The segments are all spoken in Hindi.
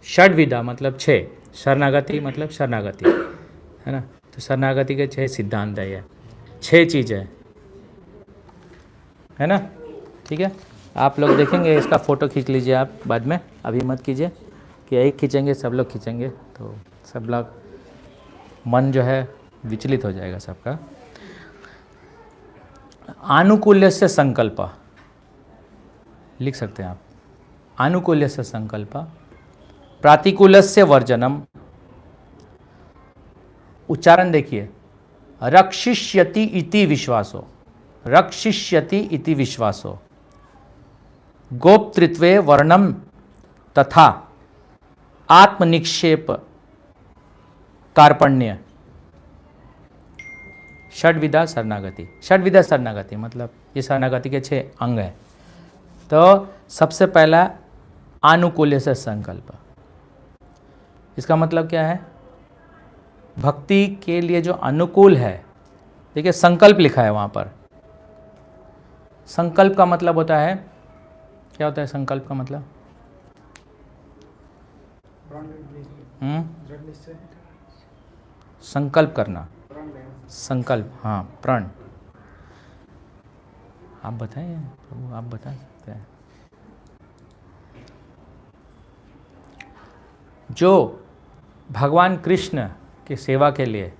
षड्विधा मतलब 6, शरणागति मतलब शरणागति, है ना। तो शरणागति के 6 सिद्धांत है, ये 6 चीज़ें है ना। ठीक है, आप लोग देखेंगे, इसका फ़ोटो खींच लीजिए आप बाद में, अभी मत कीजिए कि एक खींचेंगे सब लोग खींचेंगे तो सब लोग मन जो है विचलित हो जाएगा सबका। आनुकूल्य से संकल्प लिख सकते हैं आप, आनुकूल्य से संकल्प, प्रातिकूल्यस्य वर्जनम, उच्चारण देखिए, रक्षिष्यति इति विश्वासो, रक्षिष्यति इति विश्वासो, गोप्तृत्वे वर्णम तथा आत्मनिक्षेप कार्पण्य, षड्विधा शरणागति। षड्विधा शरणागति मतलब ये शरणागति के 6 अंग हैं। तो सबसे पहला आनुकूल्य से संकल्प, इसका मतलब क्या है, भक्ति के लिए जो अनुकूल है। देखिए संकल्प लिखा है वहाँ पर, संकल्प का मतलब होता है, क्या होता है संकल्प का मतलब? संकल्प करना, संकल्प, हाँ प्रण। आप बताइए प्रभु, आप बता सकते हैं। जो भगवान कृष्ण की सेवा के लिए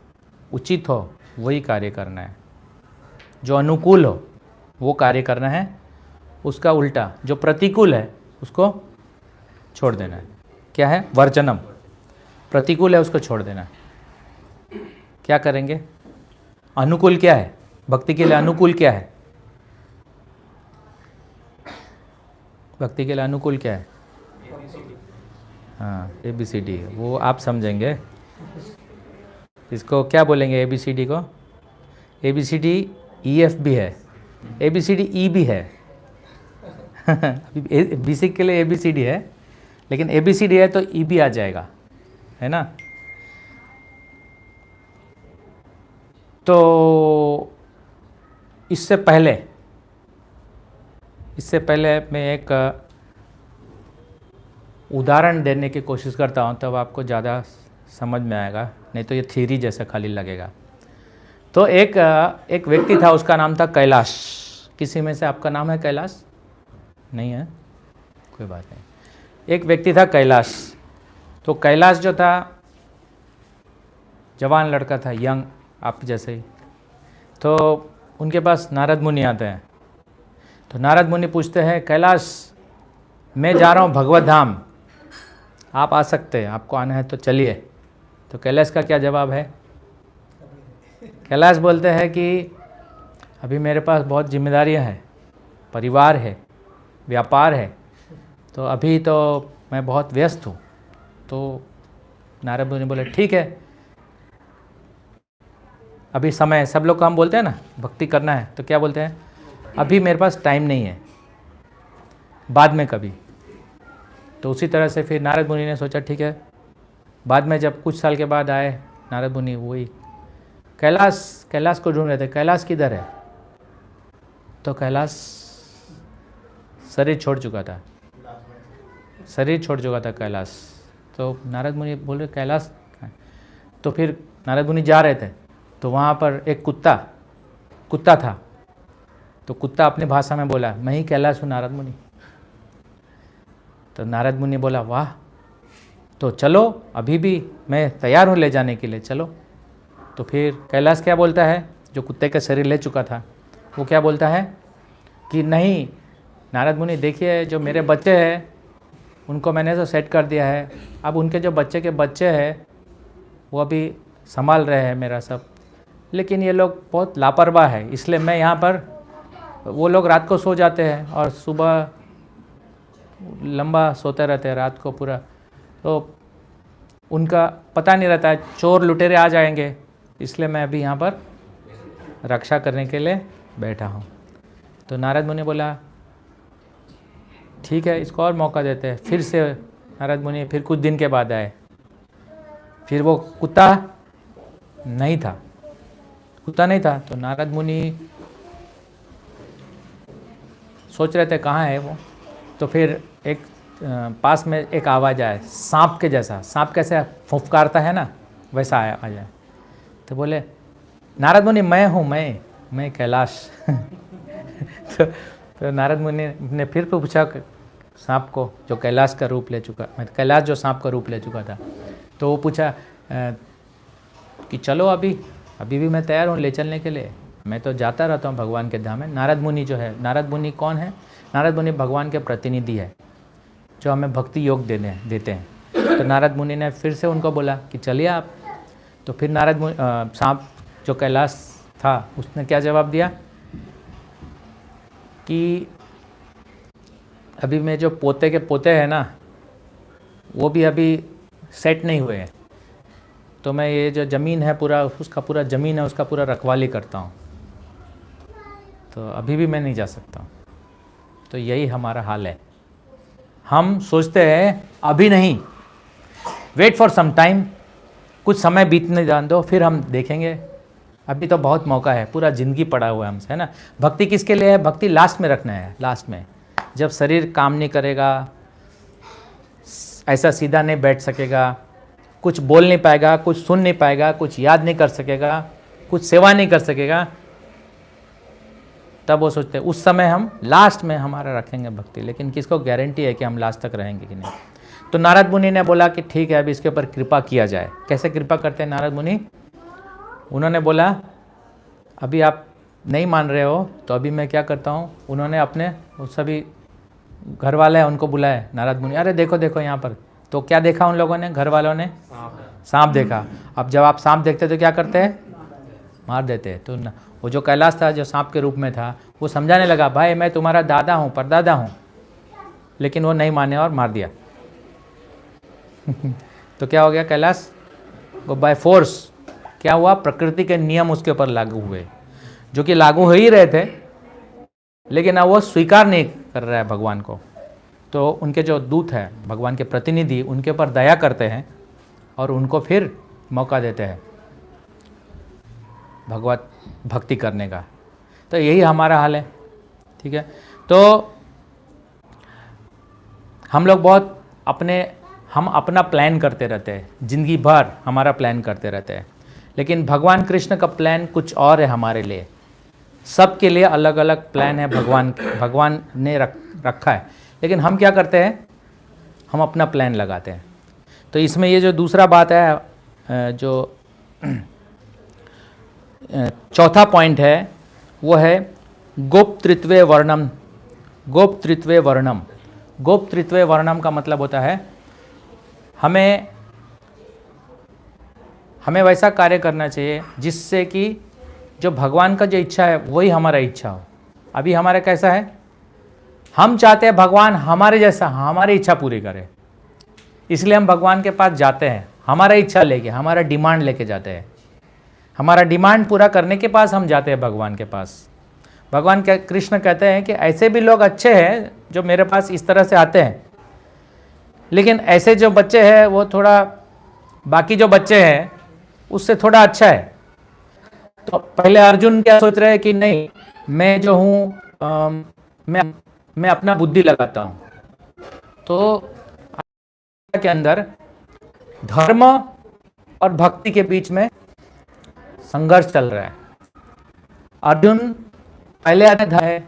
उचित हो वही कार्य करना है, जो अनुकूल हो वो कार्य करना है, उसका उल्टा जो प्रतिकूल है उसको छोड़ देना है। क्या है? वर्जनम। प्रतिकूल है उसको छोड़ देना है। क्या करेंगे? अनुकूल क्या है भक्ति के लिए? अनुकूल क्या है भक्ति के लिए? अनुकूल क्या है? हाँ, ABCD, वो आप समझेंगे। इसको क्या बोलेंगे ABCD को? ABCD EF भी है, ABCD E भी है। अभी बेसिक के लिए ABCD है, लेकिन ABCD है तो E भी आ जाएगा, है ना। तो इससे पहले मैं एक उदाहरण देने की कोशिश करता हूँ, तब आपको ज़्यादा समझ में आएगा, नहीं तो ये थ्योरी जैसा खाली लगेगा। तो एक व्यक्ति था, उसका नाम था कैलाश। किसी में से आपका नाम है कैलाश? नहीं है, कोई बात नहीं। एक व्यक्ति था कैलाश। तो कैलाश जो था जवान लड़का था, यंग, आप जैसे ही। तो उनके पास नारद मुनि आते हैं। तो नारद मुनि पूछते हैं, कैलाश मैं जा रहा हूँ भगवत धाम, आप आ सकते हैं, आपको आना है तो चलिए। तो कैलाश का क्या जवाब है? कैलाश बोलते हैं कि अभी मेरे पास बहुत जिम्मेदारियां हैं, परिवार है, व्यापार है, तो अभी तो मैं बहुत व्यस्त हूँ। तो नारद मुनि बोले ठीक है, अभी समय, सब लोग काम बोलते हैं ना, भक्ति करना है तो क्या बोलते हैं? अभी मेरे पास टाइम नहीं है, बाद में कभी। तो उसी तरह से फिर नारद मुनि ने सोचा ठीक है, बाद में जब कुछ साल के बाद आए नारद मुनि, वही कैलाश को ढूंढ रहे थे, कैलाश किधर है? तो कैलाश शरीर छोड़ चुका था, कैलाश। तो नारद मुनि बोल रहे कैलाश। तो फिर नारद मुनि जा रहे थे, तो वहाँ पर एक कुत्ता था। तो कुत्ता अपनी भाषा में बोला, मैं ही कैलाश हूँ नारद मुनि। तो नारद मुनि बोला वाह, तो चलो, अभी भी मैं तैयार हूँ ले जाने के लिए, चलो। तो फिर कैलाश क्या बोलता है, जो कुत्ते का शरीर ले चुका था, वो क्या बोलता है कि नहीं नारद मुनि, देखिए जो मेरे बच्चे हैं उनको मैंने तो सेट कर दिया है, अब उनके जो बच्चे के बच्चे हैं वो अभी संभाल रहे हैं मेरा सब, लेकिन ये लोग बहुत लापरवाह है, इसलिए मैं यहाँ पर, वो लोग रात को सो जाते हैं और सुबह लंबा सोते रहते हैं रात को पूरा, तो उनका पता नहीं रहता है, चोर लुटेरे आ जाएंगे, इसलिए मैं अभी यहाँ पर रक्षा करने के लिए बैठा हूँ। तो नारद मुनि बोला ठीक है, इसको और मौका देते हैं। फिर से नारद मुनि फिर कुछ दिन के बाद आए, फिर वो कुत्ता नहीं था। तो नारद मुनि सोच रहे थे कहाँ है वो। तो फिर पास में एक आवाज़ आए सांप के जैसा, सांप कैसे फुफकारता है ना, वैसा आवाज़ आए। तो बोले नारद मुनि मैं हूँ, मैं कैलाश। तो नारद मुनि ने फिर पूछा सांप को, जो कैलाश का रूप ले चुका, कैलाश जो सांप का रूप ले चुका था, तो वो पूछा कि चलो अभी भी मैं तैयार हूँ ले चलने के लिए, मैं तो जाता रहता हूँ भगवान के धाम में। नारद मुनि जो है, नारद मुनि कौन है? नारद मुनि भगवान के प्रतिनिधि है जो हमें भक्ति योग देते हैं। तो नारद मुनि ने फिर से उनको बोला कि चलिए आप। तो फिर नारद मुनि सांप जो कैलाश था उसने क्या जवाब दिया कि अभी मैं जो पोते के पोते हैं ना, वो भी अभी सेट नहीं हुए हैं, तो मैं ये जो ज़मीन है पूरा, उसका पूरा ज़मीन है उसका पूरा रखवाली करता हूँ, तो अभी भी मैं नहीं जा सकता। तो यही हमारा हाल है। हम सोचते हैं अभी नहीं, वेट फॉर सम टाइम, कुछ समय बीतने जान दो फिर हम देखेंगे, अभी तो बहुत मौका है, पूरा ज़िंदगी पड़ा हुआ है हमसे, है ना। भक्ति किसके लिए है? भक्ति लास्ट में रखना है, लास्ट में, जब शरीर काम नहीं करेगा, ऐसा सीधा नहीं बैठ सकेगा, कुछ बोल नहीं पाएगा, कुछ सुन नहीं पाएगा, कुछ याद नहीं कर सकेगा, कुछ सेवा नहीं कर सकेगा, तब वो सोचते हैं उस समय हम लास्ट में हमारा रखेंगे भक्ति। लेकिन किसको गारंटी है कि हम लास्ट तक रहेंगे कि नहीं? तो नारद मुनि ने बोला कि ठीक है, अभी इसके ऊपर कृपा किया जाए। कैसे कृपा करते हैं नारद मुनि? उन्होंने बोला अभी आप नहीं मान रहे हो तो अभी मैं क्या करता हूँ, उन्होंने अपने सभी घर वाले हैं उनको बुलाए। नारद मुनि, अरे देखो देखो यहाँ पर, तो क्या देखा उन लोगों ने, घर वालों ने? सांप देखा। अब जब आप सांप देखते तो क्या करते हैं? मार देते। तो वो जो कैलाश था जो सांप के रूप में था, वो समझाने लगा भाई मैं तुम्हारा दादा हूँ, परदादा हूँ, लेकिन वो नहीं माने और मार दिया। तो क्या हो गया? कैलाश वो बाय फोर्स क्या हुआ? प्रकृति के नियम उसके ऊपर लागू हुए, जो कि लागू हो ही रहे थे, लेकिन अब वो स्वीकार नहीं कर रहा है भगवान को। तो उनके जो दूत हैं, भगवान के प्रतिनिधि, उनके ऊपर दया करते हैं और उनको फिर मौका देते हैं भगवत भक्ति करने का। तो यही हमारा हाल है, ठीक है। तो हम लोग बहुत हम अपना प्लान करते रहते हैं, जिंदगी भर हमारा प्लान करते रहते हैं, लेकिन भगवान कृष्ण का प्लान कुछ और है हमारे लिए। सबके लिए अलग अलग प्लान है भगवान ने रखा है, लेकिन हम क्या करते हैं? हम अपना प्लान लगाते हैं। तो इसमें ये जो दूसरा बात है, जो चौथा पॉइंट है, वो है गोप्तृत्वे वर्णम। गोप्तृत्वे वर्णम, गोप्तृत्वे वर्णम का मतलब होता है हमें वैसा कार्य करना चाहिए जिससे कि जो भगवान का जो इच्छा है वही हमारा इच्छा हो। अभी हमारा कैसा है? हम चाहते हैं भगवान हमारे जैसा हमारी इच्छा पूरी करे, इसलिए हम भगवान के पास जाते हैं, हमारा इच्छा लेके, हमारा डिमांड लेके जाते हैं। हमारा डिमांड पूरा करने के पास हम जाते हैं भगवान के पास। भगवान कृष्ण कहते हैं कि ऐसे भी लोग अच्छे हैं जो मेरे पास इस तरह से आते हैं, लेकिन ऐसे जो बच्चे हैं वो थोड़ा, बाकी जो बच्चे हैं उससे थोड़ा अच्छा है। तो पहले अर्जुन क्या सोच रहे हैं कि नहीं, मैं जो हूँ मैं अपना बुद्धि लगाता हूँ। तो के अंदर धर्म और भक्ति के बीच में संघर्ष चल रहा है। अर्जुन पहले आता है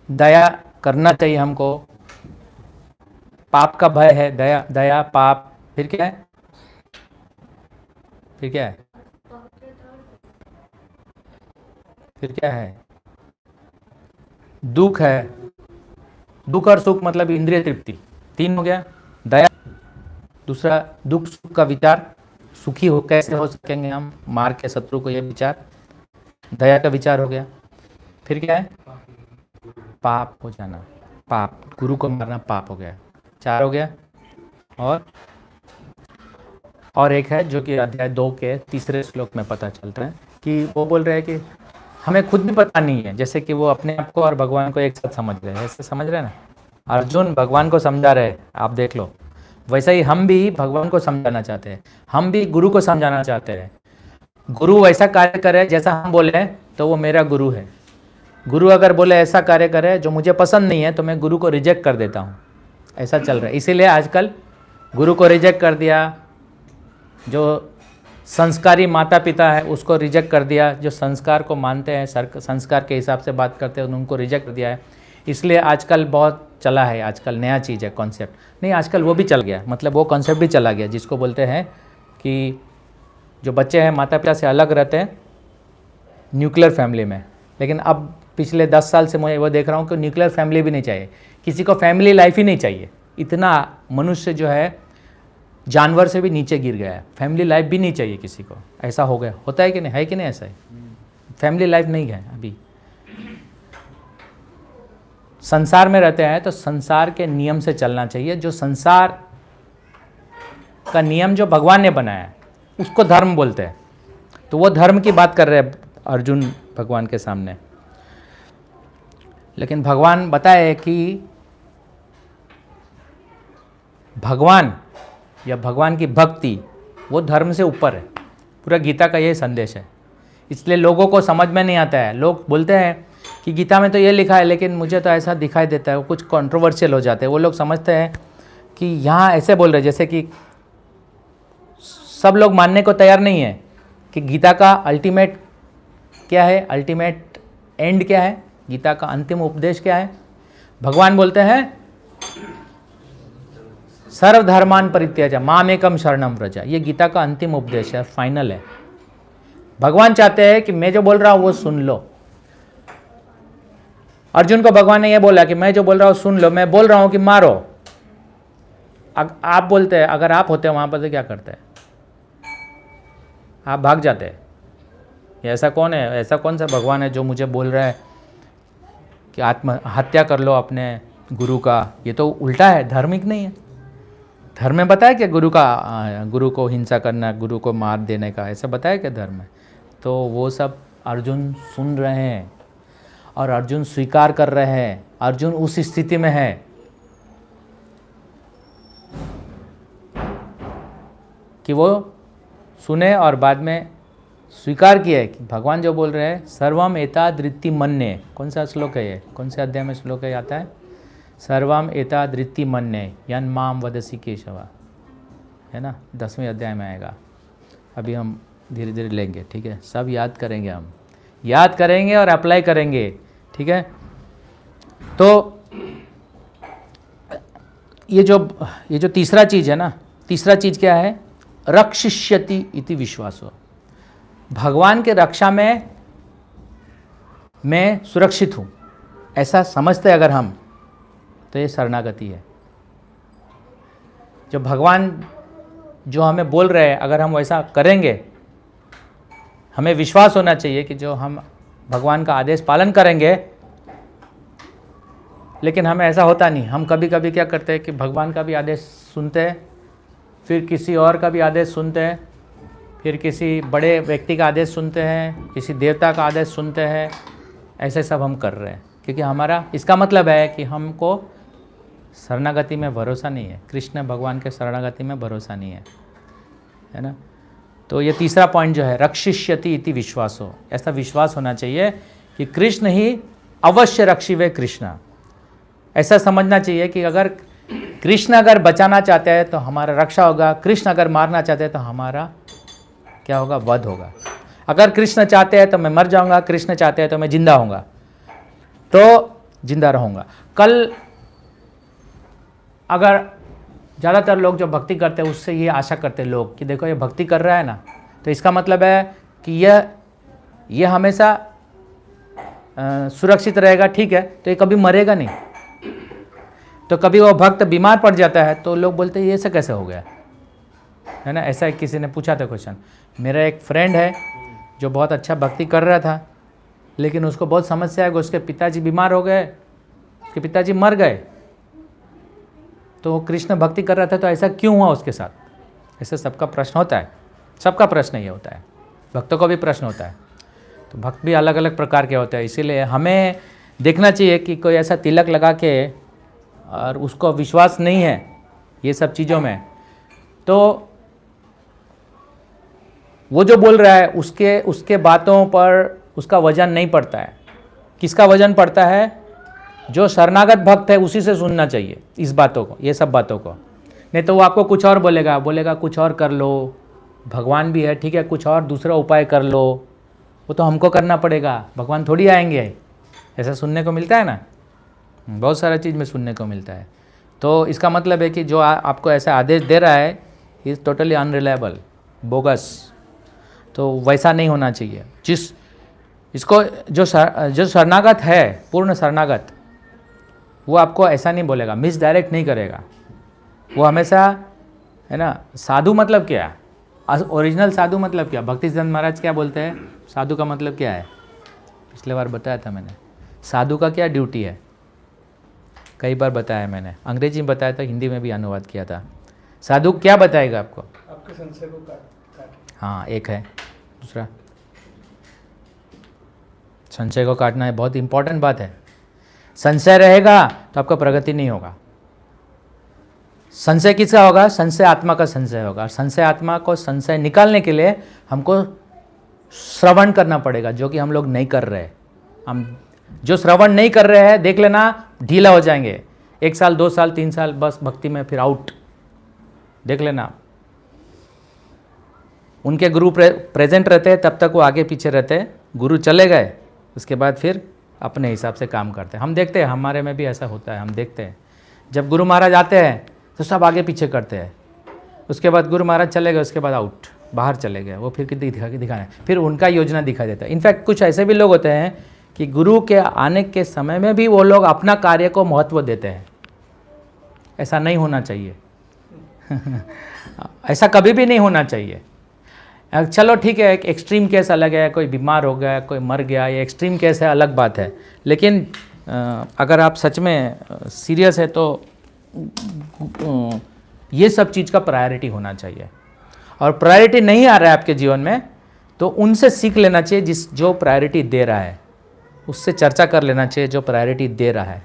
दया करना चाहिए हमको, पाप का भय है, दया पाप, फिर क्या है? फिर क्या है? फिर क्या है? दुख है, दुख और सुख मतलब इंद्रिय तृप्ति, 3 हो गया। दया, दूसरा दुख सुख का विचार, सुखी हो कैसे हो सकेंगे हम, मार के शत्रु को, ये विचार, दया का विचार हो गया। फिर क्या है? पाप हो जाना, पाप, गुरु को मारना पाप हो गया, 4 हो गया। और एक है जो कि अध्याय 2 के 3 श्लोक में पता चलता है कि वो बोल रहे हैं कि हमें खुद भी पता नहीं है, जैसे कि वो अपने आप को और भगवान को एक साथ समझ रहे हैं, ऐसे समझ रहे हैं ना। अर्जुन भगवान को समझा रहे हैं, आप देख लो, वैसा ही हम भी भगवान को समझाना चाहते हैं, हम भी गुरु को समझाना चाहते हैं। गुरु वैसा कार्य करे जैसा हम बोले तो वो मेरा गुरु है, गुरु अगर बोले ऐसा कार्य करे जो मुझे पसंद नहीं है तो मैं गुरु को रिजेक्ट कर देता हूँ, ऐसा चल रहा है। इसीलिए आजकल गुरु को रिजेक्ट कर दिया, जो संस्कारी माता पिता है उसको रिजेक्ट कर दिया, जो संस्कार को मानते हैं, संस्कार के हिसाब से बात करते हैं उनको रिजेक्ट कर दिया है। इसलिए आजकल बहुत चला है, आजकल नया चीज़ है कॉन्सेप्ट, नहीं आजकल वो भी चल गया, मतलब वो कॉन्सेप्ट भी चला गया जिसको बोलते हैं कि जो बच्चे हैं माता पिता से अलग रहते हैं न्यूक्लियर फैमिली में। लेकिन अब पिछले 10 साल से मैं वो देख रहा हूँ कि न्यूक्लियर फैमिली भी नहीं चाहिए, किसी को फैमिली लाइफ ही नहीं चाहिए। इतना मनुष्य जो है जानवर से भी नीचे गिर गया है, फैमिली लाइफ भी नहीं चाहिए किसी को, ऐसा हो गया। होता है कि नहीं, है कि नहीं ऐसा है? फैमिली लाइफ नहीं है अभी। संसार में रहते हैं तो संसार के नियम से चलना चाहिए, जो संसार का नियम जो भगवान ने बनाया है उसको धर्म बोलते हैं। तो वो धर्म की बात कर रहे हैं अर्जुन भगवान के सामने। लेकिन भगवान बताए कि भगवान या भगवान की भक्ति वो धर्म से ऊपर है। पूरा गीता का ये संदेश है। इसलिए लोगों को समझ में नहीं आता है। लोग बोलते हैं कि गीता में तो ये लिखा है लेकिन मुझे तो ऐसा दिखाई देता है, वो कुछ कंट्रोवर्शियल हो जाते हैं। वो लोग समझते हैं कि यहाँ ऐसे बोल रहे जैसे कि सब लोग मानने को तैयार नहीं है कि गीता का अल्टीमेट क्या है, अल्टीमेट एंड क्या है, गीता का अंतिम उपदेश क्या है। भगवान बोलते हैं सर्वधर्मान परित्यज मामेकम शरणम व्रज, ये गीता का अंतिम उपदेश है, फाइनल है। भगवान चाहते हैं कि मैं जो बोल रहा हूँ वो सुन लो। अर्जुन को भगवान ने ये बोला कि मैं जो बोल रहा हूँ सुन लो, मैं बोल रहा हूँ कि मारो। आप बोलते हैं, अगर आप होते वहाँ पर तो क्या करते हैं? आप भाग जाते हैं। ऐसा कौन है, ऐसा कौन सा भगवान है जो मुझे बोल रहा है कि आत्महत्या कर लो अपने गुरु का? ये तो उल्टा है, धार्मिक नहीं है। धर्म में बताया क्या गुरु को हिंसा करना, गुरु को मार देने का, ऐसा बताया क्या धर्म में? तो वो सब अर्जुन सुन रहे हैं और अर्जुन स्वीकार कर रहे हैं। अर्जुन उस स्थिति में है कि वो सुने और बाद में स्वीकार किया कि भगवान जो बोल रहे हैं सर्वम एतादृत्ति मन्ये। कौन सा श्लोक है ये, कौन से अध्याय में श्लोक है आता है? सर्वम एतादृत्ति मन्ये यन माम वदसि केशवा, है ना, 10वें अध्याय में आएगा। अभी हम धीरे धीरे लेंगे, ठीक है, सब याद करेंगे, हम याद करेंगे और अप्लाई करेंगे, ठीक है। तो ये जो तीसरा चीज़ है ना, तीसरा चीज़ क्या है? रक्षिष्यति इति विश्वासो। भगवान के रक्षा में मैं सुरक्षित हूँ, ऐसा समझते अगर हम, तो ये शरणागति है। जो भगवान जो हमें बोल रहे हैं अगर हम वैसा करेंगे, हमें विश्वास होना चाहिए कि जो हम भगवान का आदेश पालन करेंगे। लेकिन हमें ऐसा होता नहीं, हम कभी कभी क्या करते हैं कि भगवान का भी आदेश सुनते हैं, फिर किसी और का भी आदेश सुनते हैं, फिर किसी बड़े व्यक्ति का आदेश सुनते हैं, किसी देवता का आदेश सुनते हैं। ऐसे सब हम कर रहे हैं क्योंकि हमारा, इसका मतलब है कि हमको शरणागति में भरोसा नहीं है, कृष्ण भगवान के शरणागति में भरोसा नहीं है ना। तो ये तीसरा पॉइंट जो है, रक्षिष्यति इति विश्वासो, ऐसा विश्वास होना चाहिए कि कृष्ण ही अवश्य रक्षिवे कृष्ण। ऐसा समझना चाहिए कि अगर कृष्ण अगर बचाना चाहते हैं तो हमारा रक्षा होगा, कृष्ण अगर मारना चाहते हैं तो हमारा क्या होगा? वध होगा। अगर कृष्ण चाहते हैं तो मैं मर जाऊंगा, कृष्ण चाहते हैं तो मैं जिंदा होऊंगा, तो जिंदा रहूंगा। कल अगर ज़्यादातर लोग जो भक्ति करते हैं उससे ये आशा करते हैं लोग कि देखो ये भक्ति कर रहा है ना, तो इसका मतलब है कि यह हमेशा सुरक्षित रहेगा, ठीक है, तो ये कभी मरेगा नहीं। तो कभी वो भक्त बीमार पड़ जाता है तो लोग बोलते हैं ये ऐसा कैसे हो गया, है ना। ऐसा किसी ने पूछा था क्वेश्चन। मेरा एक फ्रेंड है जो बहुत अच्छा भक्ति कर रहा था, लेकिन उसको बहुत समस्या है कि उसके पिताजी बीमार हो गए, उसके पिताजी मर गए, तो वो कृष्ण भक्ति कर रहा था, तो ऐसा क्यों हुआ उसके साथ? ऐसा सबका प्रश्न होता है, सबका प्रश्न ये होता है, भक्तों का भी प्रश्न होता है। तो भक्त भी अलग अलग प्रकार के होते हैं, इसीलिए हमें देखना चाहिए कि कोई ऐसा तिलक लगा के और उसको विश्वास नहीं है ये सब चीज़ों में, तो वो जो बोल रहा है उसके बातों पर उसका वजन नहीं पड़ता है। किसका वजन पड़ता है? जो शरणागत भक्त है उसी से सुनना चाहिए इस बातों को, ये सब बातों को। नहीं तो वो आपको कुछ और बोलेगा कुछ और कर लो, भगवान भी है ठीक है, कुछ और दूसरा उपाय कर लो, वो तो हमको करना पड़ेगा, भगवान थोड़ी आएंगे। ऐसा सुनने को मिलता है ना, बहुत सारा चीज़ में सुनने को मिलता है। तो इसका मतलब है कि जो आपको ऐसा आदेश दे रहा है इज़ टोटली अनरिलायबल, बोगस। तो वैसा नहीं होना चाहिए। इसको जो शरणागत है, पूर्ण शरणागत, वो आपको ऐसा नहीं बोलेगा, मिस डायरेक्ट नहीं करेगा। वो हमेशा, है ना, साधु मतलब क्या, ओरिजिनल साधु मतलब क्या? भक्ति सिद्धांत महाराज क्या बोलते हैं? साधु का मतलब क्या है? पिछले बार बताया था मैंने। साधु का क्या ड्यूटी है? कई बार बताया मैंने, अंग्रेजी में बताया था, हिंदी में भी अनुवाद किया था। साधु क्या बताएगा आपको? आपके संशय को काट। हाँ, एक है। दूसरा, संशय को काटना है, बहुत इंपॉर्टेंट बात है। संशय रहेगा तो आपका प्रगति नहीं होगा। संशय किसका होगा? संशय आत्मा का संशय होगा। संशय आत्मा को संशय निकालने के लिए हमको श्रवण करना पड़ेगा, जो कि हम लोग नहीं कर रहे। हम जो श्रवण नहीं कर रहे हैं, देख लेना ढीला हो जाएंगे। 1 साल 2 साल 3 साल बस भक्ति में, फिर आउट। देख लेना, उनके गुरु प्रेजेंट रहते हैं तब तक वो आगे पीछे रहते हैं, गुरु चले गए उसके बाद फिर अपने हिसाब से काम करते हैं। हम देखते हैं, हमारे में भी ऐसा होता है, हम देखते हैं जब गुरु महाराज आते हैं तो सब आगे पीछे करते हैं, उसके बाद गुरु महाराज चले गए, उसके बाद आउट, बाहर चले गए, वो फिर दिखाने, फिर उनका योजना दिखा देता है। इनफैक्ट कुछ ऐसे भी लोग होते हैं कि गुरु के आने के समय में भी वो लोग अपना कार्य को महत्व देते हैं। ऐसा नहीं होना चाहिए। ऐसा कभी भी नहीं होना चाहिए। चलो ठीक है, एक एक्सट्रीम केस अलग है, कोई बीमार हो गया, कोई मर गया, ये एक्सट्रीम केस है, अलग बात है। लेकिन अगर आप सच में सीरियस है तो ये सब चीज़ का प्रायोरिटी होना चाहिए। और प्रायोरिटी नहीं आ रहा है आपके जीवन में तो उनसे सीख लेना चाहिए, जो प्रायोरिटी दे रहा है उससे चर्चा कर लेना चाहिए, जो प्रायोरिटी दे रहा है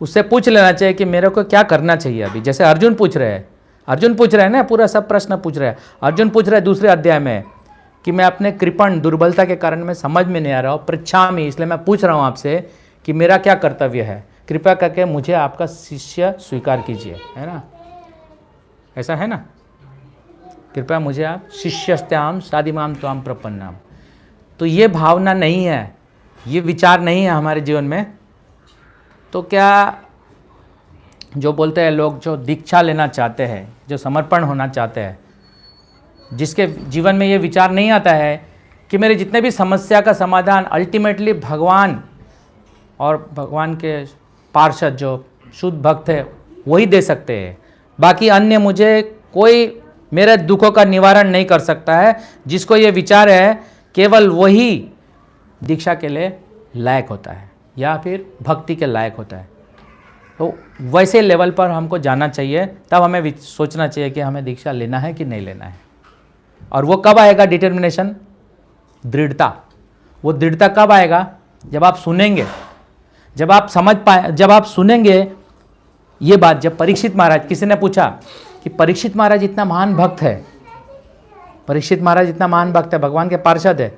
उससे पूछ लेना चाहिए कि मेरे को क्या करना चाहिए अभी। जैसे अर्जुन पूछ रहे हैं ना, पूरा सब प्रश्न पूछ रहे हैं। अर्जुन पूछ रहे हैं दूसरे अध्याय में कि मैं अपने कृपण दुर्बलता के कारण में समझ में नहीं आ रहा हूँ, पृच्छामि, इसलिए मैं पूछ रहा हूँ आपसे कि मेरा क्या कर्तव्य है, कृपया करके मुझे आपका शिष्य स्वीकार कीजिए, है ना? ऐसा है ना, कृपया मुझे आप शिष्यस्त्याम साधिमाम त्वाम प्रपन्नाम। तो ये भावना नहीं है, ये विचार नहीं है हमारे जीवन में, तो क्या जो बोलते हैं लोग, जो दीक्षा लेना चाहते हैं, जो समर्पण होना चाहते हैं, जिसके जीवन में ये विचार नहीं आता है कि मेरे जितने भी समस्या का समाधान अल्टीमेटली भगवान और भगवान के पार्षद जो शुद्ध भक्त है वही दे सकते हैं, बाकी अन्य मुझे कोई मेरे दुखों का निवारण नहीं कर सकता है। जिसको ये विचार है केवल वही दीक्षा के लिए लायक होता है या फिर भक्ति के लायक होता है। तो वैसे लेवल पर हमको जाना चाहिए, तब हमें सोचना चाहिए कि हमें दीक्षा लेना है कि नहीं लेना है। और वो कब आएगा डिटर्मिनेशन? दृढ़ता। वो दृढ़ता कब आएगा? जब आप सुनेंगे, जब आप समझ पाए, जब आप सुनेंगे ये बात। जब परीक्षित महाराज, किसी ने पूछा कि परीक्षित महाराज इतना महान भक्त है, परीक्षित महाराज इतना महान भक्त है, भगवान के पार्षद है,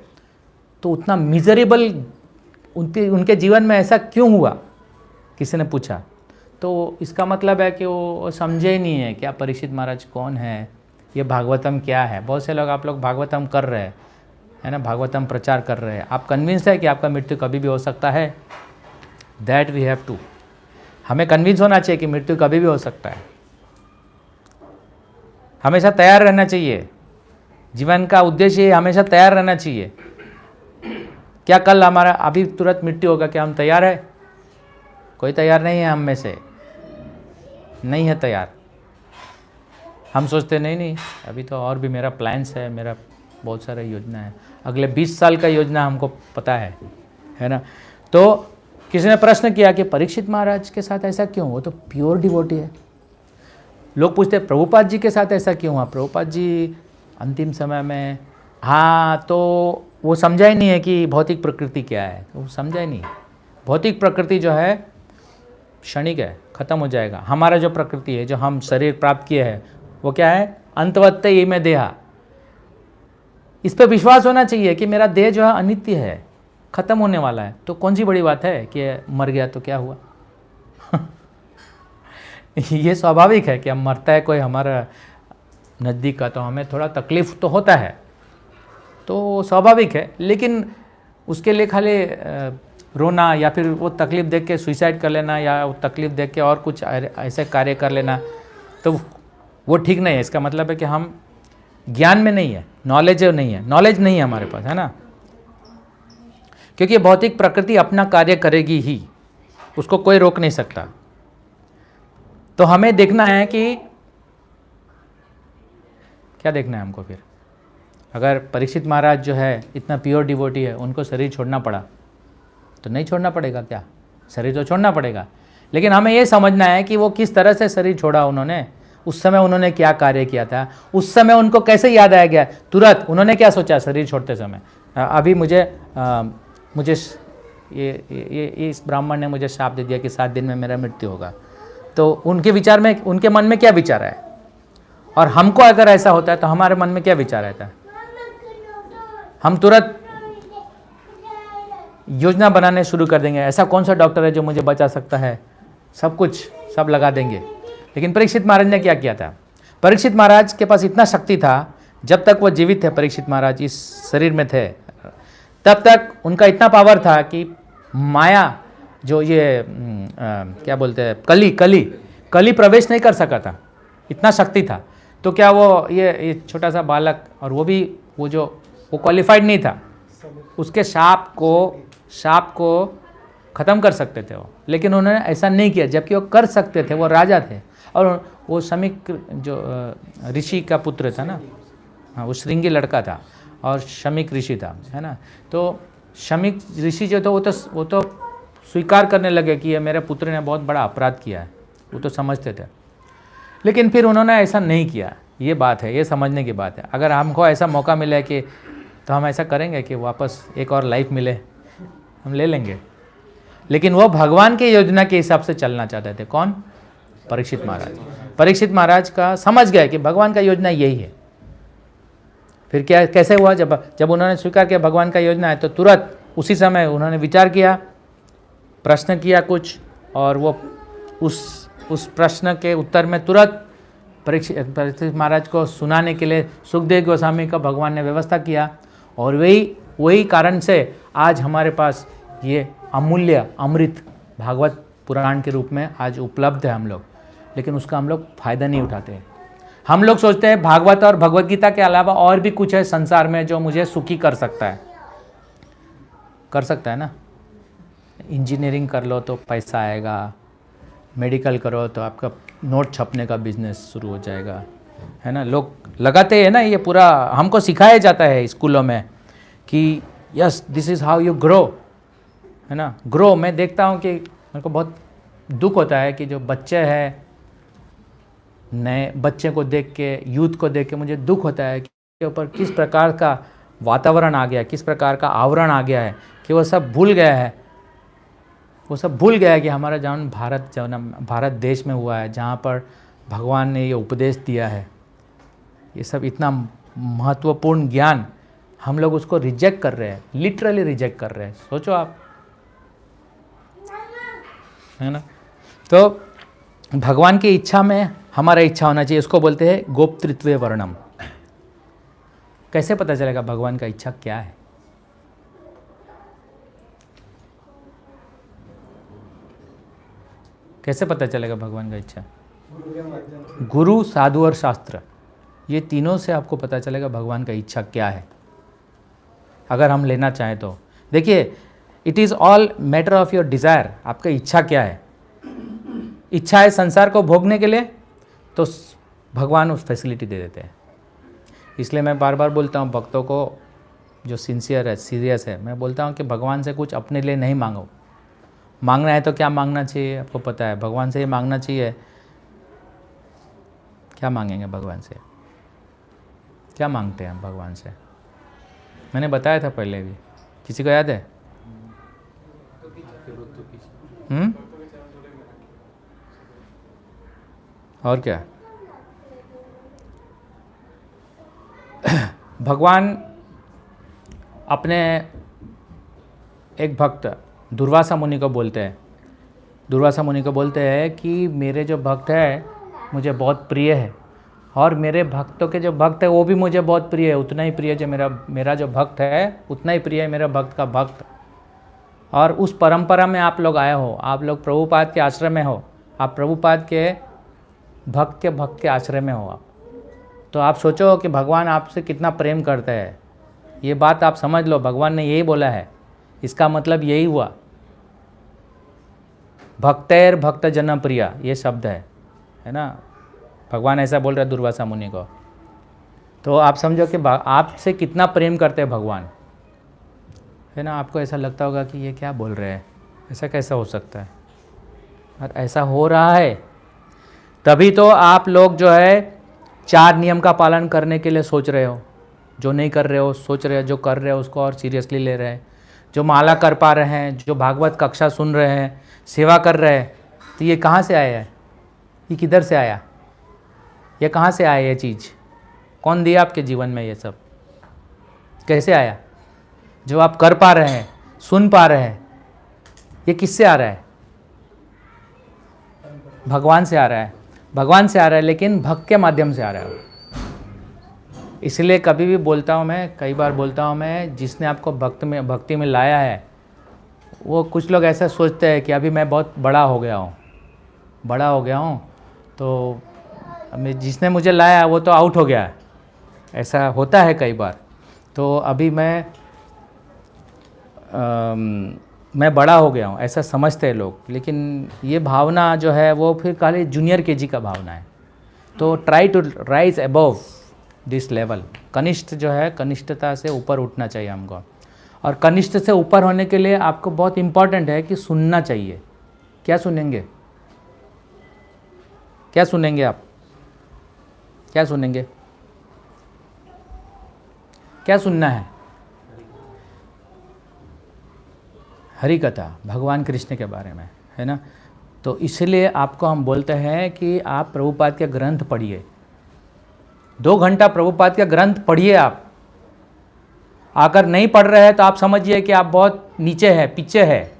तो उतना मिजरेबल उनके जीवन में ऐसा क्यों हुआ, किसी ने पूछा। तो इसका मतलब है कि वो समझे ही नहीं है कि आप परीक्षित महाराज कौन है, ये भागवतम क्या है। बहुत से लोग, आप लोग भागवतम कर रहे हैं, है ना, भागवतम प्रचार कर रहे हैं, आप कन्विंस है कि आपका मृत्यु कभी भी हो सकता है। दैट वी हैव टू, हमें कन्विंस होना चाहिए कि मृत्यु कभी भी हो सकता है। हमेशा तैयार रहना चाहिए, जीवन का उद्देश्य हमेशा तैयार रहना चाहिए। क्या कल हमारा अभी तुरंत मृत्यु होगा, क्या हम तैयार है? कोई तैयार नहीं है, हम में से नहीं है तैयार। हम सोचते नहीं अभी तो और भी मेरा प्लान्स है, मेरा बहुत सारा योजना है, अगले 20 साल का योजना हमको पता है ना। तो किसी ने प्रश्न किया कि परीक्षित महाराज के साथ ऐसा क्यों? वो तो प्योर डिवोटी है। लोग पूछते हैं प्रभुपाद जी के साथ ऐसा क्यों हुआ? प्रभुपाद जी अंतिम समय में, हाँ, तो वो समझा ही नहीं है कि भौतिक प्रकृति क्या है, तो वो समझा ही नहीं। भौतिक प्रकृति जो है क्षणिक है, खत्म हो जाएगा। हमारा जो प्रकृति है, जो हम शरीर प्राप्त किए हैं, वो क्या है? अंतवत्ते ये में देहा। इस पर विश्वास होना चाहिए कि मेरा देह जो है अनित्य है, ख़त्म होने वाला है, तो कौन सी बड़ी बात है कि मर गया तो क्या हुआ। ये स्वाभाविक है कि हम मरता है कोई हमारा नज़दीक का तो हमें थोड़ा तकलीफ़ तो होता है, तो स्वाभाविक है। लेकिन उसके लिए खाली रोना या फिर वो तकलीफ़ देख के सुसाइड कर लेना या वो तकलीफ़ देख के और कुछ ऐसे कार्य कर लेना, तो वो ठीक नहीं है। इसका मतलब है कि हम ज्ञान में नहीं है, नॉलेज नहीं है हमारे पास, है ना। क्योंकि भौतिक प्रकृति अपना कार्य करेगी ही, उसको कोई रोक नहीं सकता। तो हमें देखना है कि क्या देखना है हमको। फिर अगर परीक्षित महाराज जो है इतना प्योर डिवोटी है, उनको शरीर छोड़ना पड़ा तो नहीं छोड़ना पड़ेगा क्या? शरीर तो छोड़ना पड़ेगा, लेकिन हमें ये समझना है कि वो किस तरह से शरीर छोड़ा उन्होंने, उस समय उन्होंने क्या कार्य किया था, उस समय उनको कैसे याद आया गया तुरंत, उन्होंने क्या सोचा शरीर छोड़ते समय। अभी मुझे ये इस ब्राह्मण ने मुझे शाप दे दिया कि 7 दिन में मेरा मृत्यु होगा, तो उनके विचार में, उनके मन में क्या विचार है, और हमको अगर ऐसा होता है तो हमारे मन में क्या विचार रहता है। हम तुरंत योजना बनाने शुरू कर देंगे, ऐसा कौन सा डॉक्टर है जो मुझे बचा सकता है, सब लगा देंगे। लेकिन परीक्षित महाराज ने क्या किया था? परीक्षित महाराज के पास इतना शक्ति था, जब तक वो जीवित थे, परीक्षित महाराज इस शरीर में थे, तब तक उनका इतना पावर था कि माया जो ये क्या बोलते हैं, कली प्रवेश नहीं कर सका था, इतना शक्ति था। तो क्या वो ये छोटा सा बालक, और वो क्वालिफाइड नहीं था, उसके शाप को ख़त्म कर सकते थे वो, लेकिन उन्होंने ऐसा नहीं किया, जबकि वो कर सकते थे, वो राजा थे। और वो शमीक जो ऋषि का पुत्र था ना, हाँ, वो श्रृंगी लड़का था और शमीक ऋषि था, है ना। तो शमीक ऋषि जो था वो तो स्वीकार करने लगे कि ये मेरे पुत्र ने बहुत बड़ा अपराध किया है, वो तो समझते थे। लेकिन फिर उन्होंने ऐसा नहीं किया। ये बात है, ये समझने की बात है। अगर हमको ऐसा मौका मिले कि तो हम ऐसा करेंगे कि वापस एक और लाइफ मिले, हम ले लेंगे। लेकिन वो भगवान के योजना के हिसाब से चलना चाहते थे। कौन? परीक्षित महाराज। परीक्षित महाराज का समझ गए कि भगवान का योजना यही है। फिर क्या कैसे हुआ? जब उन्होंने स्वीकार किया भगवान का योजना है, तो तुरंत उसी समय उन्होंने विचार किया, प्रश्न किया कुछ, और वो उस प्रश्न के उत्तर में तुरंत परीक्षित महाराज को सुनाने के लिए सुखदेव गोस्वामी का भगवान ने व्यवस्था किया। और वही कारण से आज हमारे पास ये अमूल्य अमृत भागवत पुराण के रूप में आज उपलब्ध है हम लोग, लेकिन उसका हम लोग फ़ायदा नहीं उठाते। हम लोग सोचते हैं भागवत और भगवत गीता के अलावा और भी कुछ है संसार में जो मुझे सुखी कर सकता है ना। इंजीनियरिंग कर लो तो पैसा आएगा, मेडिकल करो तो आपका नोट छपने का बिजनेस शुरू हो जाएगा, है ना। लोग लगाते हैं ना, ये पूरा हमको सिखाया जाता है स्कूलों में कि yes this is how you grow, है ना। ग्रो, मैं देखता हूँ कि मेरे को बहुत दुख होता है कि जो बच्चे हैं, नए बच्चे को देख के, यूथ को देख के मुझे दुख होता है कि ऊपर किस प्रकार का वातावरण आ गया, किस प्रकार का आवरण आ गया है कि वो सब भूल गया है कि हमारा जन्म भारत देश में हुआ है, जहाँ पर भगवान ने ये उपदेश दिया है। ये सब इतना महत्वपूर्ण ज्ञान, हम लोग उसको रिजेक्ट कर रहे हैं, लिटरली रिजेक्ट कर रहे हैं। सोचो आप, है ना। तो भगवान की इच्छा में हमारा इच्छा होना चाहिए, इसको बोलते हैं गोप्तृत्व वर्णम। कैसे पता चलेगा भगवान का इच्छा क्या है? कैसे पता चलेगा भगवान का इच्छा? गुरु, साधु और शास्त्र, ये तीनों से आपको पता चलेगा भगवान का इच्छा क्या है, अगर हम लेना चाहें तो। देखिए, it is all matter of your desire. आपका इच्छा क्या है? इच्छा है संसार को भोगने के लिए, तो भगवान उस फैसिलिटी दे देते हैं। इसलिए मैं बार बार बोलता हूँ भक्तों को, जो सिंसियर है, सीरियस है, मैं बोलता हूँ कि भगवान से कुछ अपने लिए नहीं मांगो। मांगना है तो क्या मांगना चाहिए आपको पता है? भगवान से ही मांगना चाहिए। क्या मांगेंगे भगवान से? क्या मांगते हैं हम भगवान से? मैंने बताया था पहले भी, किसी को याद है? और क्या? भगवान अपने एक भक्त दुर्वासा मुनि को बोलते हैं, दुर्वासा मुनि को बोलते हैं कि मेरे जो भक्त है मुझे बहुत प्रिय है, और मेरे भक्तों के जो भक्त है वो भी मुझे बहुत प्रिय है, उतना ही प्रिय जो मेरा जो भक्त है उतना ही प्रिय है मेरा भक्त का भक्त। और उस परंपरा में आप लोग आए हो, आप लोग प्रभुपाद के आश्रय में हो, आप प्रभुपाद के भक्त के आश्रय में हो आप, तो आप सोचो कि भगवान आपसे कितना प्रेम करते हैं। ये बात आप समझ लो, भगवान ने यही बोला है, इसका मतलब यही हुआ, भक्तैर भक्त जन प्रिया, ये शब्द है ना, भगवान ऐसा बोल रहे हैं दुर्वासा मुनि को। तो आप समझो कि आपसे कितना प्रेम करते हैं भगवान, है ना। आपको ऐसा लगता होगा कि ये क्या बोल रहे हैं, ऐसा कैसा हो सकता है, और ऐसा हो रहा है। तभी तो आप लोग जो है 4 नियम का पालन करने के लिए सोच रहे हो, जो नहीं कर रहे हो सोच रहे हो, जो कर रहे हो उसको और सीरियसली ले रहे हैं, जो माला कर पा रहे हैं, जो भागवत कक्षा सुन रहे हैं, सेवा कर रहे हैं। तो ये कहाँ से आया है, ये किधर से आया, ये कहाँ से आया, ये चीज़ कौन दिया आपके जीवन में, ये सब कैसे आया। जो आप कर पा रहे हैं, सुन पा रहे हैं, ये किससे आ रहा है, भगवान से आ रहा है, भगवान से आ रहा है, लेकिन भक्त के माध्यम से आ रहा है। इसलिए कभी भी बोलता हूँ मैं, कई बार बोलता हूँ मैं, जिसने आपको भक्ति में लाया है, वो कुछ लोग ऐसा सोचते हैं कि अभी मैं बहुत बड़ा हो गया हूँ, तो जिसने मुझे लाया वो तो आउट हो गया है, ऐसा होता है कई बार। तो अभी मैं बड़ा हो गया हूँ ऐसा समझते हैं लोग, लेकिन ये भावना जो है वो फिर खाली जूनियर केजी का भावना है। तो try to rise above this level, कनिष्ठ जो है, कनिष्ठता से ऊपर उठना चाहिए हमको। और कनिष्ठ से ऊपर होने के लिए आपको बहुत इम्पॉर्टेंट है कि सुनना चाहिए। क्या सुनेंगे, क्या सुनेंगे आप, क्या सुनेंगे, क्या सुनना है, हरि कथा, भगवान कृष्ण के बारे में, है ना। तो इसलिए आपको हम बोलते हैं कि आप प्रभुपाद के ग्रंथ पढ़िए, 2 घंटा प्रभुपाद के ग्रंथ पढ़िए आप। अगर नहीं पढ़ रहे हैं तो आप समझिए कि आप बहुत नीचे है, पीछे है।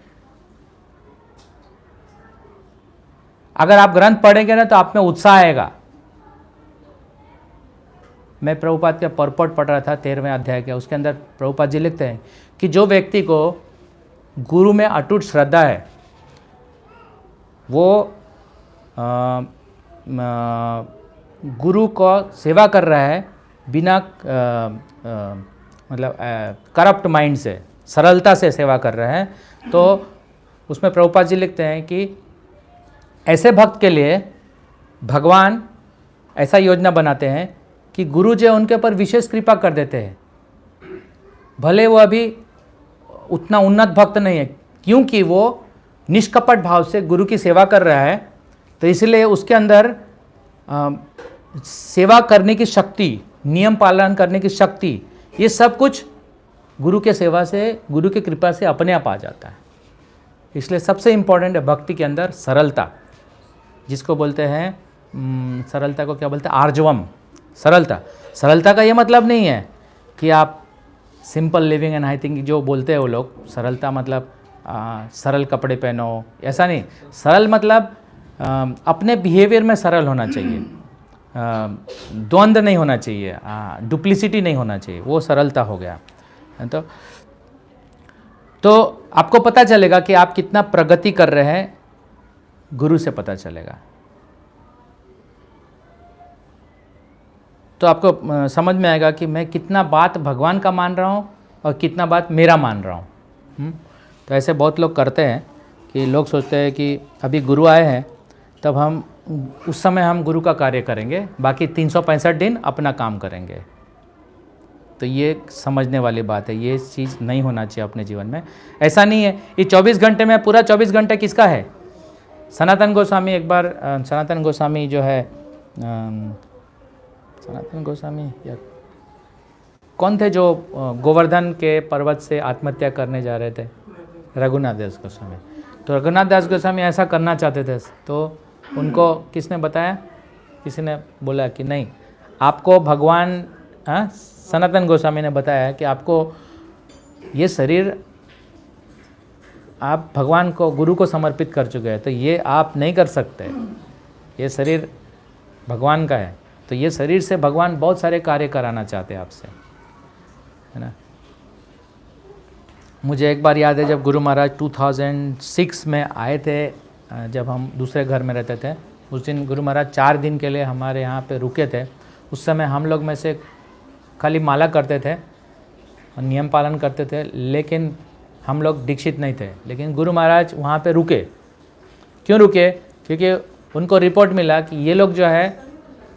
अगर आप ग्रंथ पढ़ेंगे ना तो आप में उत्साह आएगा। मैं प्रभुपाद का परपट पढ़ रहा था 13वें अध्याय के, उसके अंदर प्रभुपाद जी लिखते हैं कि जो व्यक्ति को गुरु में अटूट श्रद्धा है, वो गुरु को सेवा कर रहा है बिना मतलब करप्ट माइंड से, सरलता से सेवा कर रहा है। तो उसमें प्रभुपाद जी लिखते हैं कि ऐसे भक्त के लिए भगवान ऐसा योजना बनाते हैं कि गुरु जो उनके ऊपर विशेष कृपा कर देते हैं, भले वो अभी उतना उन्नत भक्त नहीं है, क्योंकि वो निष्कपट भाव से गुरु की सेवा कर रहा है, तो इसलिए उसके अंदर सेवा करने की शक्ति, नियम पालन करने की शक्ति, ये सब कुछ गुरु के सेवा से, गुरु की कृपा से अपने आप आ जाता है। इसलिए सबसे इम्पोर्टेंट है भक्ति के अंदर सरलता, जिसको बोलते हैं सरलता को क्या बोलते हैं, आर्जवम, सरलता। सरलता का ये मतलब नहीं है कि आप simple living and I think जो बोलते हैं वो लोग, सरलता मतलब सरल कपड़े पहनो, ऐसा नहीं। सरल मतलब अपने बिहेवियर में सरल होना चाहिए, द्वंद्व नहीं होना चाहिए, डुप्लिसिटी नहीं होना चाहिए, वो सरलता हो गया। तो आपको पता चलेगा कि आप कितना प्रगति कर रहे हैं, गुरु से पता चलेगा। तो आपको समझ में आएगा कि मैं कितना बात भगवान का मान रहा हूँ और कितना बात मेरा मान रहा हूँ। तो ऐसे बहुत लोग करते हैं कि लोग सोचते हैं कि अभी गुरु आए हैं तब हम उस समय हम गुरु का कार्य करेंगे, बाकी 365 दिन अपना काम करेंगे। तो ये समझने वाली बात है, ये चीज़ नहीं होना चाहिए अपने जीवन में। ऐसा नहीं है ये 24 घंटे में पूरा 24 घंटे किसका है। सनातन गोस्वामी एक बार सनातन गोस्वामी जो है सनातन गोस्वामी या कौन थे जो गोवर्धन के पर्वत से आत्महत्या करने जा रहे थे, रघुनाथ दास गोस्वामी। तो रघुनाथ दास गोस्वामी ऐसा करना चाहते थे, तो उनको किसने बताया, किसी ने बोला कि नहीं आपको भगवान, सनातन गोस्वामी ने बताया कि आपको ये शरीर आप भगवान को, गुरु को समर्पित कर चुके हैं, तो ये आप नहीं कर सकते। ये शरीर भगवान का है, तो ये शरीर से भगवान बहुत सारे कार्य कराना चाहते हैं आपसे, है ना। मुझे एक बार याद है, जब गुरु महाराज 2006 में आए थे, जब हम दूसरे घर में रहते थे, उस दिन गुरु महाराज 4 दिन के लिए हमारे यहाँ पे रुके थे। उस समय हम लोग में से खाली माला करते थे और नियम पालन करते थे, लेकिन हम लोग दीक्षित नहीं थे। लेकिन गुरु महाराज वहाँ पे रुके। क्यों रुके? क्योंकि उनको रिपोर्ट मिला कि ये लोग जो है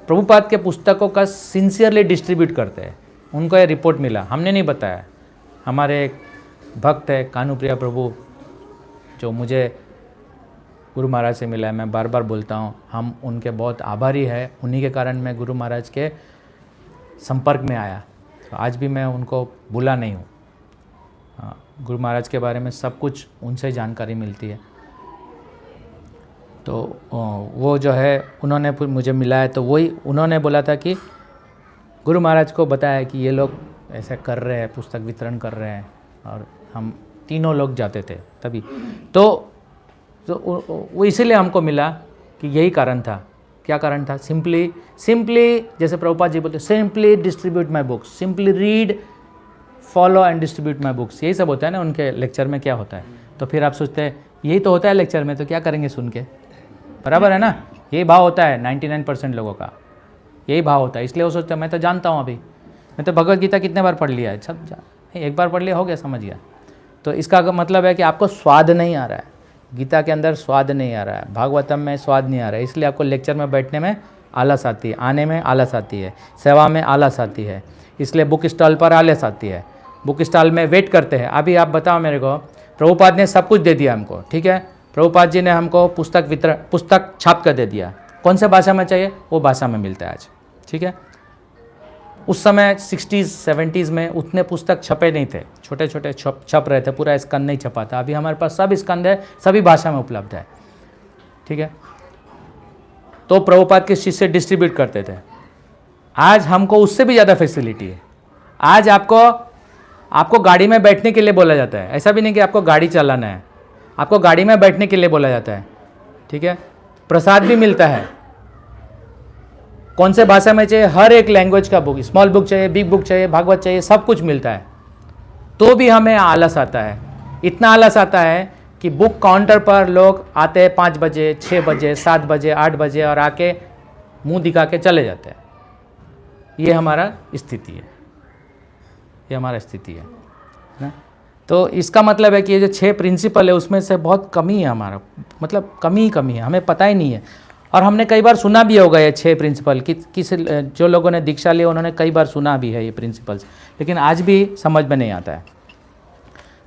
प्रभुपाद के पुस्तकों का सिंसियरली डिस्ट्रीब्यूट करते हैं। उनको ये रिपोर्ट मिला, हमने नहीं बताया। हमारे एक भक्त है कानुप्रिया प्रभु, जो मुझे गुरु महाराज से मिला है, मैं बार बार बोलता हूँ, हम उनके बहुत आभारी है। उन्हीं के कारण मैं गुरु महाराज के संपर्क में आया, तो आज भी मैं उनको भूला नहीं हूँ। गुरु महाराज के बारे में सब कुछ उनसे जानकारी मिलती है। तो वो जो है उन्होंने मुझे मिला है, तो वही उन्होंने बोला था कि गुरु महाराज को बताया कि ये लोग ऐसे कर रहे हैं, पुस्तक वितरण कर रहे हैं, और हम तीनों लोग जाते थे तभी। तो वो इसीलिए हमको मिला कि यही कारण था। क्या कारण था? सिंपली जैसे प्रभुपाद जी बोलते, simply distribute my books, simply read, follow and distribute my books. यही सब होता है ना उनके लेक्चर में। क्या होता है? तो फिर आप सोचते हैं यही तो होता है लेक्चर में, तो क्या करेंगे सुन के? बराबर है ना? यही भाव होता है 99% लोगों का, यही भाव होता है। इसलिए वो सोचते हैं मैं तो जानता हूँ, अभी मैं तो भगवद गीता कितने बार पढ़ लिया है, सब एक बार पढ़ लिया, हो गया, समझ गया। तो इसका मतलब है कि आपको स्वाद नहीं आ रहा है, गीता के अंदर स्वाद नहीं आ रहा है, भागवतम में स्वाद नहीं आ रहा है। इसलिए आपको लेक्चर में बैठने में आलस आती है, आने में आलस आती है, सेवा में आलस आती है। इसलिए बुक स्टॉल पर आलस आती है, बुक स्टॉल में वेट करते हैं। अभी आप बताओ मेरे को, प्रभुपाद ने सब कुछ दे दिया हमको, ठीक है, प्रभुपाद जी ने हमको पुस्तक छाप कर दे दिया। कौन से भाषा में चाहिए वो भाषा में मिलता है आज, ठीक है। उस समय 60s 70s में उतने पुस्तक छपे नहीं थे, छोटे छोटे छप रहे थे, पूरा स्कंद नहीं छपा था। अभी हमारे पास सब स्कंद है, सभी भाषा में उपलब्ध है, ठीक है। तो प्रभुपाद के शिष्य डिस्ट्रीब्यूट करते थे। आज हमको उससे भी ज़्यादा फैसिलिटी है। आज आपको गाड़ी में बैठने के लिए बोला जाता है, ऐसा भी नहीं कि आपको गाड़ी चलाना है, आपको गाड़ी में बैठने के लिए बोला जाता है, ठीक है। प्रसाद भी मिलता है, कौन से भाषा में चाहिए, हर एक लैंग्वेज का बुक, स्मॉल बुक चाहिए, बिग बुक चाहिए, भागवत चाहिए, सब कुछ मिलता है। तो भी हमें आलस आता है, इतना आलस आता है कि बुक काउंटर पर लोग आते हैं 5 बजे, 6 बजे, 7 बजे, 8 बजे और आके मुंह दिखा के चले जाते हैं। ये हमारा स्थिति है, ये हमारा स्थिति है ना। तो इसका मतलब है कि ये जो 6 प्रिंसिपल है उसमें से बहुत कमी है हमारा, मतलब कमी है, हमें पता ही नहीं है। और हमने कई बार सुना भी होगा ये 6 प्रिंसिपल, किस जो लोगों ने दीक्षा ली उन्होंने कई बार सुना भी है ये प्रिंसिपल्स, लेकिन आज भी समझ में नहीं आता है।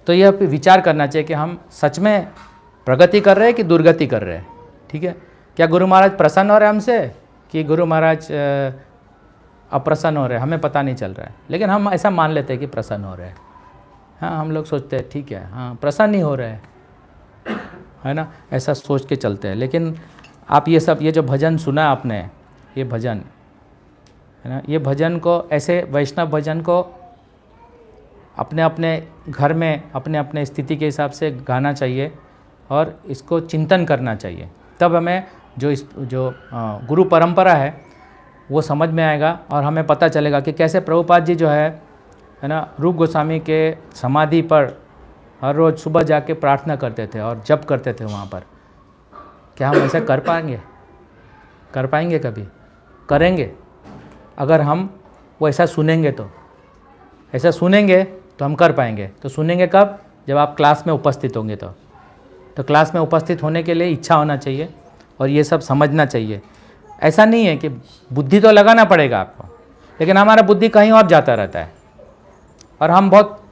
तो यह विचार करना चाहिए कि हम सच में प्रगति कर रहे हैं कि दुर्गति कर रहे हैं, ठीक है। क्या गुरु महाराज प्रसन्न हो रहे हैं हमसे कि गुरु महाराज अप्रसन्न हो रहे हैं? हमें पता नहीं चल रहा है, लेकिन हम ऐसा मान लेते हैं कि प्रसन्न हो रहे हैं। हाँ, हम लोग सोचते हैं ठीक है, हाँ प्रसन्न ही हो रहे हैं, है ना, ऐसा सोच के चलते हैं। लेकिन आप ये जो भजन सुना आपने, ये भजन है ना, ये भजन को ऐसे वैष्णव भजन को अपने अपने घर में अपने अपने स्थिति के हिसाब से गाना चाहिए और इसको चिंतन करना चाहिए। तब हमें जो गुरु परंपरा है वो समझ में आएगा और हमें पता चलेगा कि कैसे प्रभुपाद जी जो है ना, रूप गोस्वामी के समाधि पर हर रोज़ सुबह जाके प्रार्थना करते थे और जप करते थे वहाँ पर। क्या हम ऐसा कर पाएंगे कभी? करेंगे अगर हम वो ऐसा सुनेंगे, तो ऐसा सुनेंगे तो हम कर पाएंगे। तो सुनेंगे कब? जब आप क्लास में उपस्थित होंगे। तो क्लास में उपस्थित होने के लिए इच्छा होना चाहिए और ये सब समझना चाहिए। ऐसा नहीं है कि बुद्धि तो लगाना पड़ेगा आपको, लेकिन हमारा बुद्धि कहीं और जाता रहता है और हम बहुत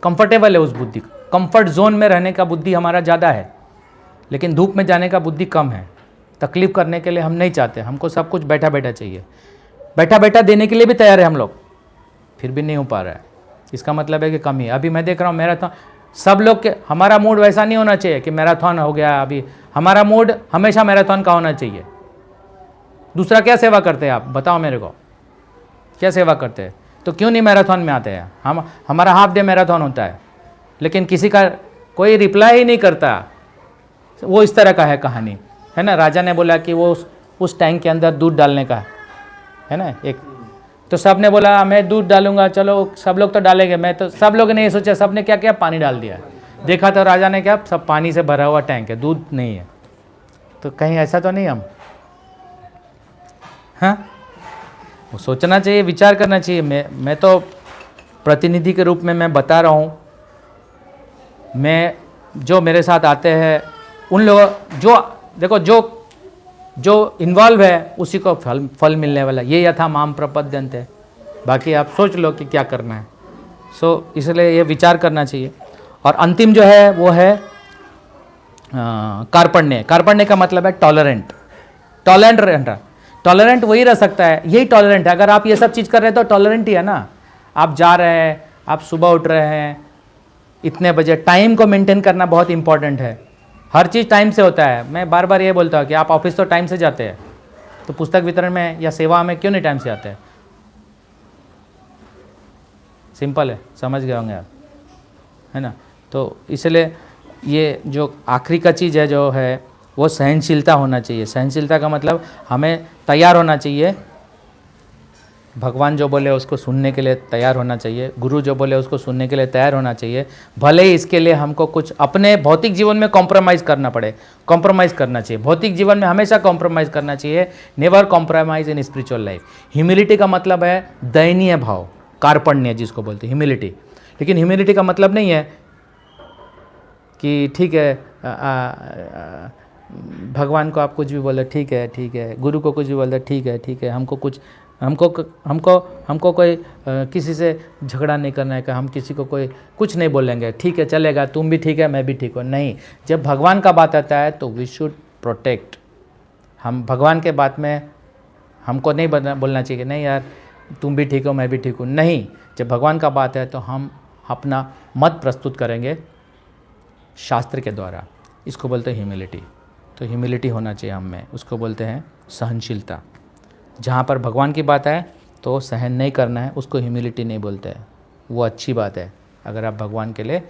कंफर्टेबल है उस बुद्धि, कंफर्ट जोन में रहने का बुद्धि हमारा ज़्यादा है, लेकिन धूप में जाने का बुद्धि कम है। तकलीफ़ करने के लिए हम नहीं चाहते, हमको सब कुछ बैठा बैठा चाहिए। बैठा बैठा देने के लिए भी तैयार है हम लोग, फिर भी नहीं हो पा रहा है। इसका मतलब है कि कमी है। अभी मैं देख रहा हूँ मैराथन, सब लोग के, हमारा मूड वैसा नहीं होना चाहिए कि मैराथन हो गया। अभी हमारा मूड हमेशा मैराथन का होना चाहिए। दूसरा क्या सेवा करते हैं आप बताओ मेरे को, क्या सेवा करते हैं? तो क्यों नहीं मैराथन में आते हैं? हमारा हाफ डे मैराथन होता है, लेकिन किसी का कोई रिप्लाई ही नहीं करता। वो इस तरह का है कहानी, है ना। राजा ने बोला कि वो उस टैंक के अंदर दूध डालने का है ना एक, तो सब ने बोला मैं दूध डालूंगा, चलो सब लोग तो डालेंगे, मैं तो, सब लोगों ने ये सोचा, सब ने क्या किया, पानी डाल दिया। देखा तो राजा ने क्या, सब पानी से भरा हुआ टैंक है, दूध नहीं है। तो कहीं ऐसा तो नहीं हम, हाँ, वो सोचना चाहिए, विचार करना चाहिए। मैं तो प्रतिनिधि के रूप में मैं बता रहा हूँ, मैं जो मेरे साथ आते हैं उन लोगों, जो देखो जो इन्वॉल्व है उसी को फल मिलने वाला, ये यथा माम प्रपद्यन्ते। बाकी आप सोच लो कि क्या करना है। इसलिए ये विचार करना चाहिए। और अंतिम जो है वो है कार्पण्य। कार्पण्य का मतलब है टॉलरेंट। टॉलरेंट वही रह सकता है, यही टॉलरेंट है। अगर आप ये सब चीज़ कर रहे हैं तो टॉलरेंट ही है ना। आप जा रहे हैं, आप सुबह उठ रहे हैं इतने बजे, टाइम को मेंटेन करना बहुत इंपॉर्टेंट है। हर चीज़ टाइम से होता है। मैं बार बार ये बोलता हूँ कि आप ऑफिस तो टाइम से जाते हैं, तो पुस्तक वितरण में या सेवा में क्यों नहीं टाइम से आते हैं? सिंपल है, समझ गए होंगे आप, है ना। तो इसलिए ये जो आखिरी का चीज़ है जो है वो सहनशीलता होना चाहिए। सहनशीलता का मतलब हमें तैयार होना चाहिए, भगवान जो बोले उसको सुनने के लिए तैयार होना चाहिए, गुरु जो बोले उसको सुनने के लिए तैयार होना चाहिए। भले ही इसके लिए हमको कुछ अपने भौतिक जीवन में कॉम्प्रोमाइज़ करना पड़े, कॉम्प्रोमाइज़ करना चाहिए। भौतिक जीवन में हमेशा कॉम्प्रोमाइज़ करना चाहिए, never compromise in spiritual life. Humility का मतलब है दयनीय भाव, कार्पण्य जिसको बोलते हैं ह्यूमिलिटी। लेकिन ह्यूमिलिटी का मतलब नहीं है कि ठीक है भगवान को आप कुछ भी बोले ठीक है, गुरु को कुछ भी बोलते ठीक है, हमको कोई किसी से झगड़ा नहीं करना है, कि हम किसी को कोई कुछ नहीं बोलेंगे, ठीक है चलेगा, तुम भी ठीक है मैं भी ठीक हूँ। नहीं, जब भगवान का बात आता है तो वी शुड प्रोटेक्ट। हम भगवान के बात में हमको नहीं बोलना चाहिए कि नहीं यार तुम भी ठीक हो मैं भी ठीक हूँ। नहीं, जब भगवान का बात है तो हम अपना मत प्रस्तुत करेंगे शास्त्र के द्वारा। इसको बोलते हैं ह्यूमिलिटी। तो ह्यूमिलिटी होना चाहिए हम में, उसको बोलते हैं सहनशीलता। जहाँ पर भगवान की बात है तो सहन नहीं करना है, उसको ह्यूमिलिटी नहीं बोलते हैं। वो अच्छी बात है अगर आप भगवान के लिए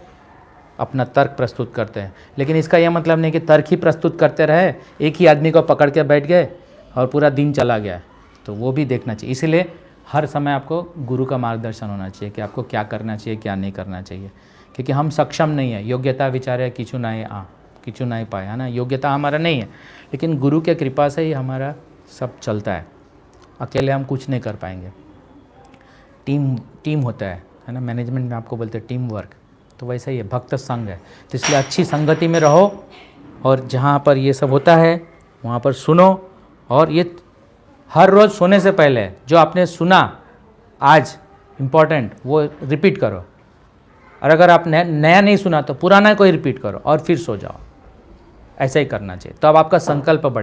अपना तर्क प्रस्तुत करते हैं। लेकिन इसका यह मतलब नहीं कि तर्क ही प्रस्तुत करते रहे, एक ही आदमी को पकड़ के बैठ गए और पूरा दिन चला गया, तो वो भी देखना चाहिए। इसलिए हर समय आपको गुरु का मार्गदर्शन होना चाहिए कि आपको क्या करना चाहिए क्या नहीं करना चाहिए, क्योंकि हम सक्षम नहीं है। योग्यता विचारे किचु नहीं पाए, है ना। योग्यता हमारा नहीं है, लेकिन गुरु के कृपा से ही हमारा सब चलता है। अकेले हम कुछ नहीं कर पाएंगे। टीम होता है ना। मैनेजमेंट में आपको बोलते हैं टीम वर्क, तो वैसा ही है, भक्त संग है। तो इसलिए अच्छी संगति में रहो, और जहाँ पर ये सब होता है वहाँ पर सुनो। और ये हर रोज़ सोने से पहले जो आपने सुना आज इम्पॉर्टेंट, वो रिपीट करो। और अगर आप नया नहीं सुना तो पुराना कोई रिपीट करो और फिर सो जाओ। ऐसा ही करना चाहिए, तो अब आपका संकल्प बढ़े।